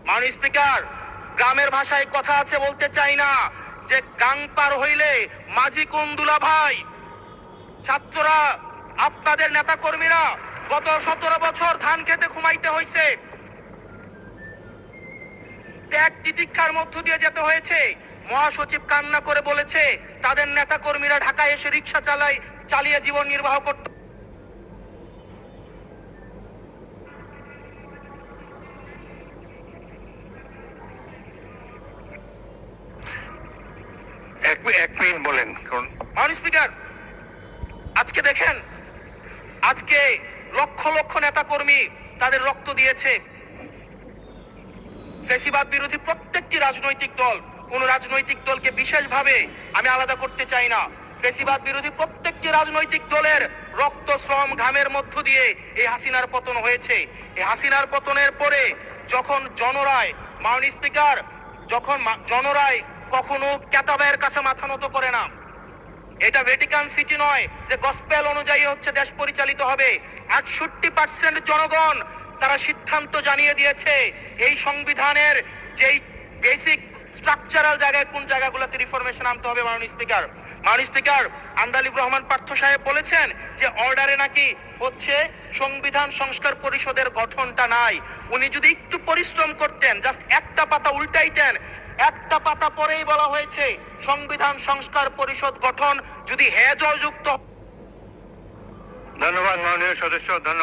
মাননীয় স্পিকার, গ্রামের ভাষায় কথা আছে, বলতে চাই না যে গাং পার হইলে মাঝি কোন দুলা ভাই। ছাত্ররা, আপনাদের নেতা কর্মীরা গত 17 বছর ধান খেতে ঘুমাইতে হয়েছে, ত্যাগ তিতিক্ষার মধ্য দিয়ে যেতে হয়েছে। মহাসচিব কান্না করে বলেছে তাদের নেতা কর্মীরা ঢাকায় এসে রিক্সা চালিয়ে জীবন নির্বাহ করত। এক মিনিট বলেন। মাননীয় স্পিকার, আজকে দেখেন, আজকে লক্ষ লক্ষ নেতা কর্মী তাদের রক্ত দিয়েছে। ফ্যাসিবাদ বিরোধী প্রত্যেকটি রাজনৈতিক দল, কোন রাজনৈতিক দলকে বিশেষভাবে আমি আলাদা করতে চাই না, ফ্যাসিবাদ বিরোধী প্রত্যেকটি রাজনৈতিক দলের রক্ত, শ্রম, ঘামের মধ্য দিয়ে এই হাসিনার পতন হয়েছে। এই হাসিনার পতনের পরে যখন জনরায়, মাননীয় স্পিকার, যখন জনরায় কখনো কেতাবের কাছে মাথা নত করে না। এটা ভ্যাটিকান সিটি নয় যে গসপেল অনুযায়ী হচ্ছে দেশ পরিচালিত হবে। 68% জনগণ তারা সিদ্ধান্ত জানিয়ে দিয়েছে এই সংবিধানের যেই বেসিক স্ট্রাকচারাল জায়গায় কোন জায়গাগুলোতে রিফরমেশন আনতে হবে। মাননীয় স্পিকার, আন্দালিব রহমান পার্থ সাহেব বলেছেন যে অর্ডারে নাকি হচ্ছে সংবিধান সংস্কার পরিষদের গঠনটা নাই। উনি যদি একটু পরিশ্রম করতেন, জাস্ট একটা পাতা উল্টাইতেন, একটা পাতা পরেই বলা হয়েছে সংবিধান সংস্কার পরিষদ গঠন, যদি হেজল যুক্ত। ধন্যবাদ মাননীয় সদস্য, ধন্যবাদ।